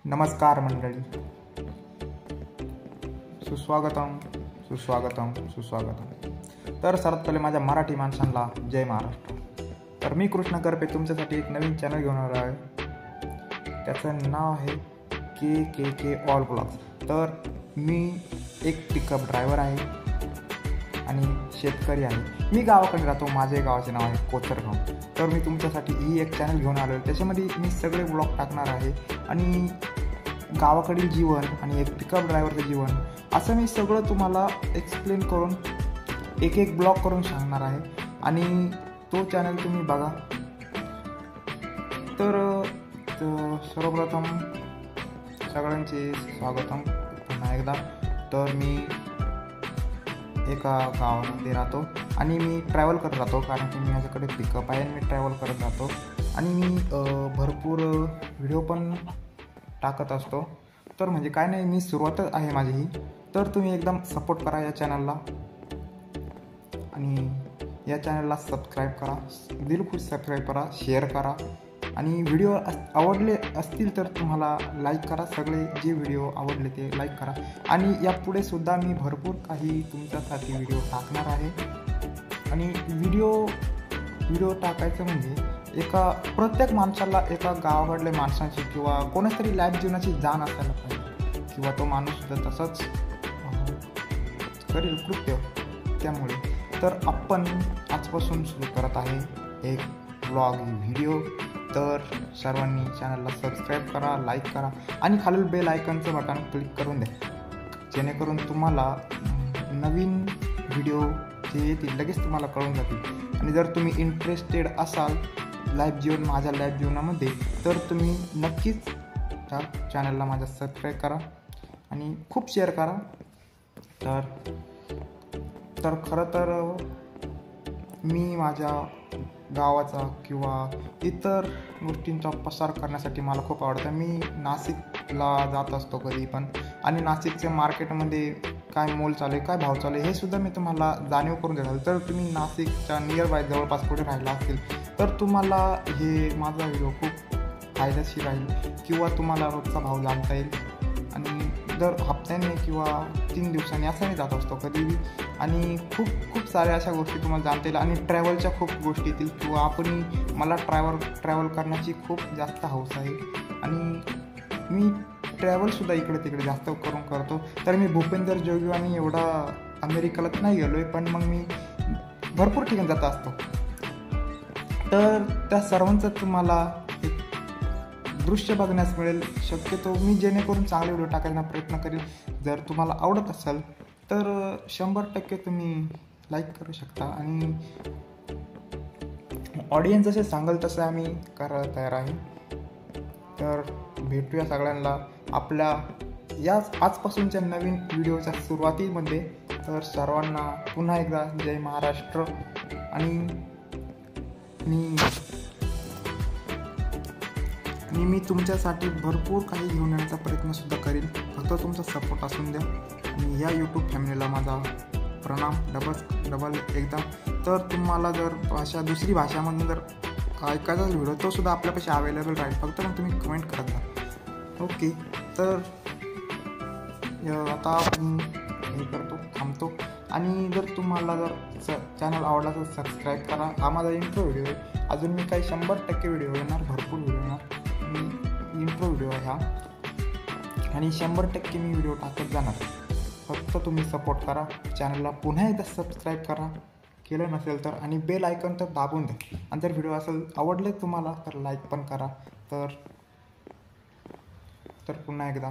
नमस्कार मंडळी, सुस्वागतम सुस्वागतम सुस्वागतम. तर सर्वात पहिले माझ्या मराठी माणसांना जय महाराष्ट्र. तर मी कृष्ण करपे तुमच्यासाठी एक नवीन चॅनल घेऊन आलो आहे. त्याचं नाव आहे के ऑल ब्लॉग्स. तर मी एक पिकअप ड्रायव्हर आहे आणि शेतकरी आहे. मी गावाकडे राहतो. माझे गावाचे नाव आहे कोचरगाव. तर मी तुमच्यासाठी ही एक चॅनल घेऊन आलो आहे. त्याच्यामध्ये मी सगळे ब्लॉग टाकणार आहे आणि गावाकडील जीवन आणि एक पिकअप ड्रायव्हरचं जीवन असं मी सगळं तुम्हाला एक्सप्लेन करून एक ब्लॉग करून सांगणार आहे आणि तो चॅनल तुम्ही बघा. तर सर्वप्रथम सगळ्यांचे स्वागतम पुन्हा एकदा. तर मी एका गावामध्ये राहतो आणि मी ट्रॅव्हल करत राहतो, कारण की माझ्याकडे पिकअप आहे आणि मी ट्रॅव्हल करत राहतो आणि मी भरपूर व्हिडिओ पण टाकत असतो. तर म्हणजे काय नाही, मी सुरुवातच आहे माझी ही. तर तुम्ही एकदम सपोर्ट करा या चॅनलला आणि या चॅनलला सबस्क्राईब करा, दिलखुश सबस्क्राईब करा, शेअर करा आणि व्हिडिओ आवडले असतील तर तुम्हाला लाईक करा. सगळे जे व्हिडिओ आवडले ते लाईक करा आणि यापुढे सुद्धा मी भरपूर काही तुमच्यासाठी व्हिडिओ टाकणार आहे. आणि व्हिडिओ टाकायचं म्हणजे प्रत्येक माणसाला एका गावाकडल्या माणसांची किंवा कोणातरी लाईफ जीवनाची जाण असायला पाहिजे किंवा तो माणूस सुद्धा तसंच करेल कृत्य. त्यामुळे तर आपण आजपासून सुरू करत आहे एक ब्लॉग व्हिडिओ. तर सर्वांनी चॅनलला सबस्क्राईब करा, लाईक करा आणि खालील बेल आयकॉनचं बटन क्लिक करून द्या, जेणेकरून तुम्हाला नवीन व्हिडिओ जे येतील लगेच तुम्हाला कळून जातील. आणि जर तुम्ही इंटरेस्टेड असाल माझ्या लाईफ जीवनामध्ये, तर तुम्ही नक्कीच त्या चॅनलला माझ्या सबस्क्राईब करा आणि खूप शेअर करा. तर खरं तर मी माझ्या गावाचा किंवा इतर गोष्टींचा प्रसार करण्यासाठी मला खूप आवडतं. मी नाशिकला जात असतो कधी पण आणि नाशिकच्या मार्केटमध्ये काय मोल चालू आहे, काय भाव चालू आहे हे सुद्धा मी तुम्हाला जाणीव करून देतो. तर तुम्ही नाशिकच्या नियर बाय जवळपास कुठे राहिला असतील तर तुम्हाला हे माझा व्हिडिओ खूप फायदेशीर राहील किंवा तुम्हाला रोजचा भाव जाणता येईल. आणि दर हप्त्याने किंवा 3 दिवसांनी असं मी जात असतो कधीही आणि खूप साऱ्या अशा गोष्टी तुम्हाला जाणता येईल. आणि ट्रॅव्हलच्या खूप गोष्टी येतील किंवा मला ट्रॅव्हल करण्याची खूप जास्त हौस आहे आणि मी ट्रॅव्हलसुद्धा इकडे तिकडे जास्त करून करतो. तर मी भूपेंद्र जोगीवानी एवढा अमेरिकेला नाही गेलो आहे, पण मग मी भरपूर ठिकाणी जात असतो. तर त्या सर्वांचं तुम्हाला एक दृश्य बघण्यास मिळेल. शक्यतो मी जेणेकरून चांगले व्हिडिओ टाकायचा प्रयत्न करेल. जर तुम्हाला आवडत असेल तर 100% तुम्ही लाईक करू शकता आणि ऑडियन्स जसे सांगाल तसं आम्ही करायला तयार आहे. तर भेटूया सगळ्यांना आपल्या याच आजपासूनच्या नवीन व्हिडिओच्या सुरुवातीमध्ये. तर सर्वांना पुन्हा एकदा जय महाराष्ट्र. आणि मी तुमच्यासाठी भरपूर काही घेऊन येण्याचा प्रयत्नसुद्धा करेन. फक्त तुमचा सपोर्ट असून द्या. आणि या यूट्यूब फॅमिलीला माझा प्रणाम डबल एकदा. तर तुम्हाला जर दुसरी भाषामधून जर ऐकायचा व्हिडिओ तो सुद्धा आपल्यापाशी अवेलेबल राहील. फक्त मग तुम्ही कमेंट करत जा. ओके. तर आता हे थांबतो. आणि जर तुम्हाला चॅनल आवडला तर सबस्क्राईब करा. हा माझा इंट्रो व्हिडिओ आहे. अजून मी काही 100% व्हिडिओ येणार, भरपूर व्हिडिओ येणार. इंट्रो व्हिडिओ आहे हा आणि 100% मी व्हिडिओ टाकत जाणार. फक्त तुम्ही सपोर्ट करा. चॅनलला पुन्हा एकदा सबस्क्राईब करा केलं नसेल तर, आणि बेल आयकॉन तर दाबून द्या. आणि जर व्हिडिओ आवडले तुम्हाला तर लाईक पण करा. तर पुन्हा एकदा